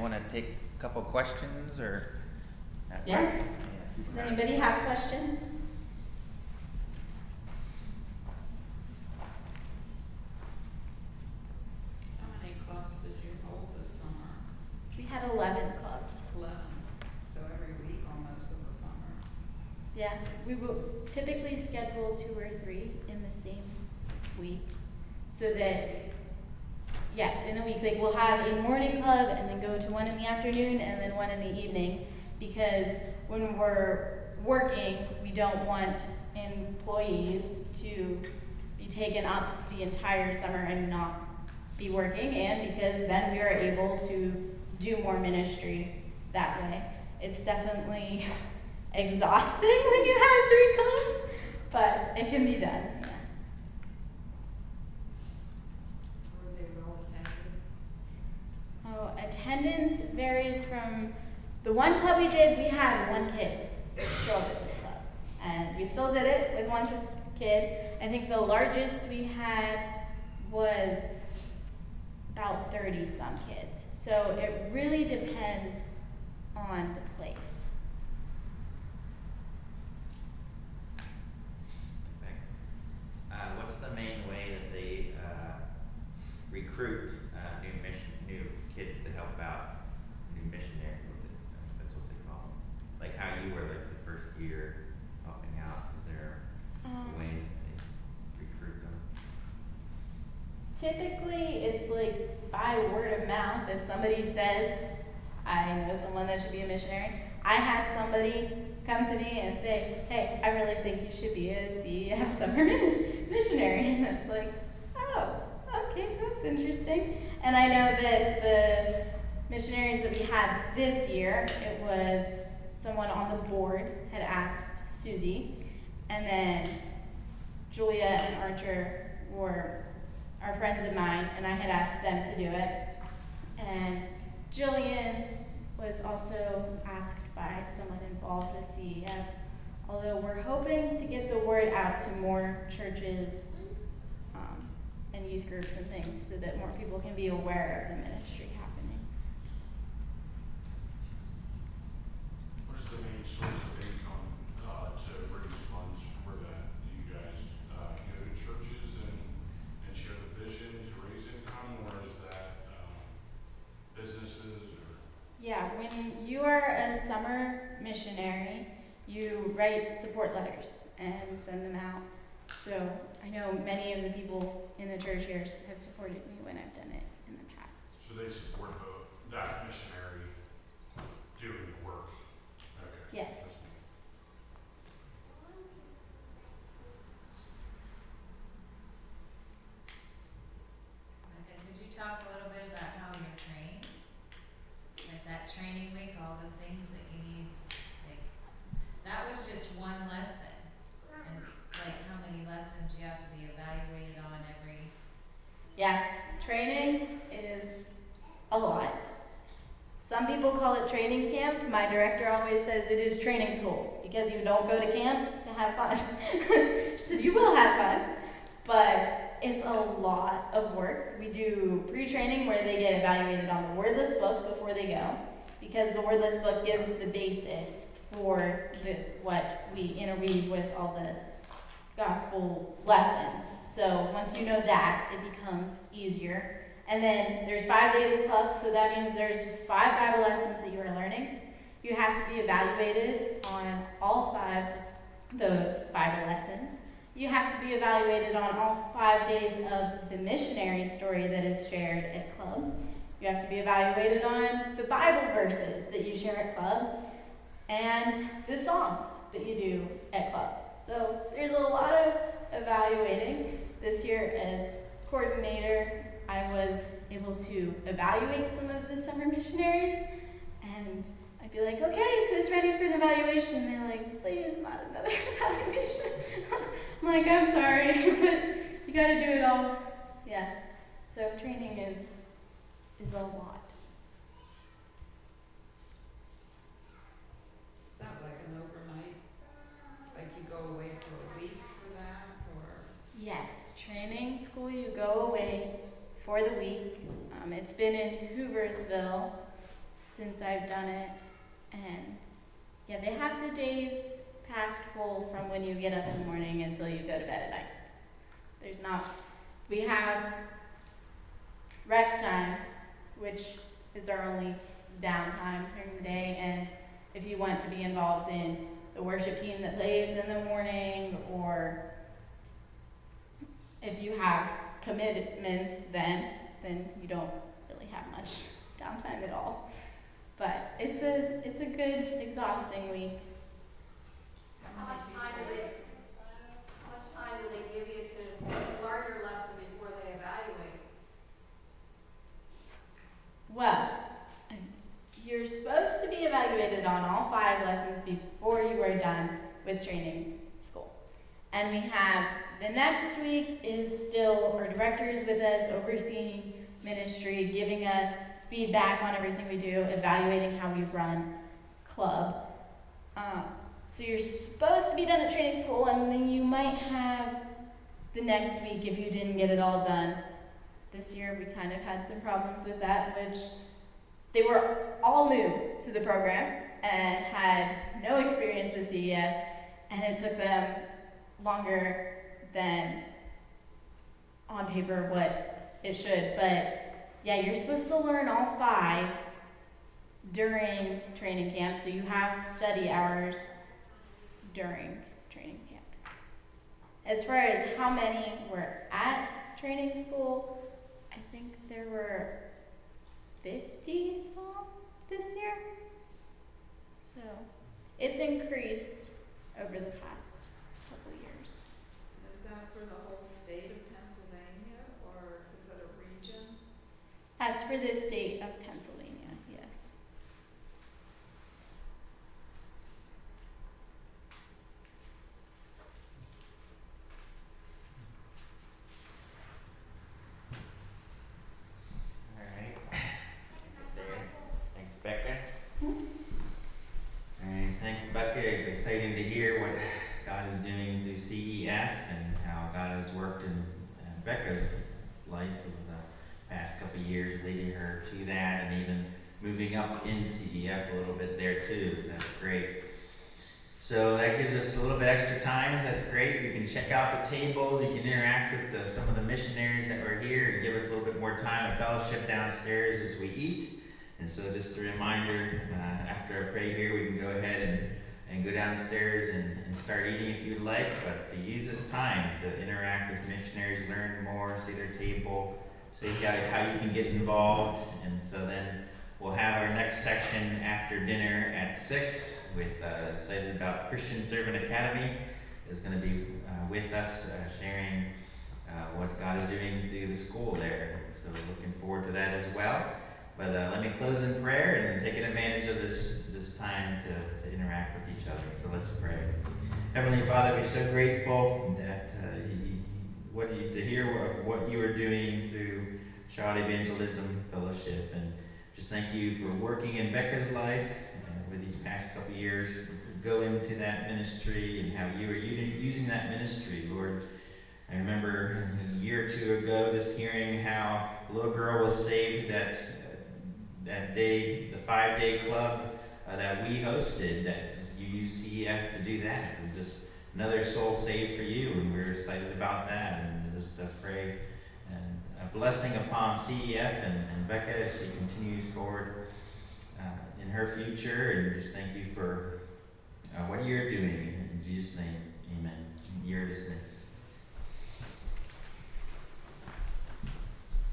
Want to take a couple questions or? Yeah. Does anybody have questions? How many clubs did you hold this summer? We had 11 clubs. 11. So every week almost of the summer. Yeah, we will typically schedule 2 or 3 in the same week, so that, yes, in the week, like we'll have a morning club and then go to one in the afternoon and then one in the evening, because when we're working, we don't want employees to be taken up the entire summer and not be working, and because then we are able to do more ministry that way. It's definitely exhausting when you have 3 clubs, but it can be done. Yeah. Were they well attended? Oh, attendance varies from the one club we did. We had 1 kid show up at this club, and we still did it with 1 kid. I think the largest we had was about 30 some kids. So it really depends on the place. What's the main way that they recruit new kids to help out, new missionaries? That's what they call them. Like how you were like the first year helping out. Is there a way that they recruit them? Typically, it's like by word of mouth. If somebody says, I know someone that should be a missionary, I had somebody come to me and say, hey, I really think you should be a CEF summer missionary. And I was like, oh, okay, that's interesting. And I know that the missionaries that we had this year, it was someone on the board had asked Susie, and then Julia and Archer were our friends of mine, and I had asked them to do it. And Jillian was also asked by someone involved with CEF, although we're hoping to get the word out to more churches and youth groups and things, so that more people can be aware of the ministry happening. What is the main source of income to raise funds for that? Do you guys go to churches and share the vision to raise income, or is that businesses? Or? Yeah, when you are a summer missionary, you write support letters and send them out. So I know many of the people in the church here have supported me when I've done it in the past. So they support that missionary doing the work? Okay. Yes. Becca, could you talk a little bit about how you're trained? Like that training week, all the things that you need, like, that was just one lesson. And like how many lessons you have to be evaluated on every? Yeah, training is a lot. Some people call it training camp. My director always says it is training school, because you don't go to camp to have fun. She said you will have fun, but it's a lot of work. We do pre-training where they get evaluated on the wordless book before they go, because the wordless book gives the basis for what we interweave with all the gospel lessons. So once you know that, it becomes easier. And then there's 5 days of clubs, so that means there's 5 Bible lessons that you are learning. You have to be evaluated on all 5 of those Bible lessons. You have to be evaluated on all 5 days of the missionary story that is shared at club. You have to be evaluated on the Bible verses that you share at club, and the songs that you do at club. So there's a lot of evaluating. This year as coordinator, I was able to evaluate some of the summer missionaries, and I'd be like, okay, who's ready for an evaluation? And they're like, please, not another evaluation. I'm like, I'm sorry, but you gotta do it all. Yeah, so training is a lot. Is that like an overnight? Like you go away for a week for that, or? Yes, training school, you go away for the week. It's been in Hooversville since I've done it. And yeah, they have the days packed full from when you get up in the morning until you go to bed at night. There's not, we have rec time, which is our only downtime during the day, and if you want to be involved in the worship team that plays in the morning, or if you have commitments then you don't really have much downtime at all. But it's a good, exhausting week. How How many much people? time do they give you to learn your lesson before they evaluate? Well, you're supposed to be evaluated on all 5 lessons before you are done with training school. And we have, the next week is still, our director is with us, overseeing ministry, giving us feedback on everything we do, evaluating how we run club. So you're supposed to be done at training school, and then you might have the next week if you didn't get it all done. This year we kind of had some problems with that, which they were all new to the program and had no experience with CEF, and it took them longer than on paper what it should. But yeah, you're supposed to learn all 5 during training camp, so you have study hours during training camp. As far as how many were at training school, I think there were 50 some this year. So it's increased over the past couple years. Is that for the whole state of Pennsylvania, or is it a region? That's for the state of Pennsylvania, yes. All right. There. Thanks, Becca. All right, thanks, Becca. It's exciting to hear what God is doing through CEF and how God has worked in Becca's life over the past couple of years, leading her to that, and even moving up in CEF a little bit there too. So that's great. So that gives us a little bit extra time. That's great. We can check out the tables. You can interact with some of the missionaries that were here and give us a little bit more time of fellowship downstairs as we eat. And so just a reminder, after I pray here, we can go ahead and go downstairs and start eating if you'd like, but to use this time to interact with missionaries, learn more, see their table, see how you can get involved. And so then we'll have our next section after dinner at 6 with excited about Christian Servant Academy is going to be with us sharing what God is doing through the school there. So looking forward to that as well. But let me close in prayer and taking advantage of this time to interact with each other. So let's pray. Heavenly Father, we're so grateful that to hear what you are doing through Child Evangelism Fellowship, and just thank you for working in Becca's life over these past couple of years. Go into that ministry and how you are using that ministry, Lord. I remember a year or 2 ago just hearing how a little girl was saved that day, the 5-day club that we hosted, that you used CEF to do that. And just another soul saved for you, and we're excited about that. And just pray and a blessing upon CEF and Becca as she continues forward in her future. And just thank you for what you're doing. In Jesus' name, amen. You're dismissed.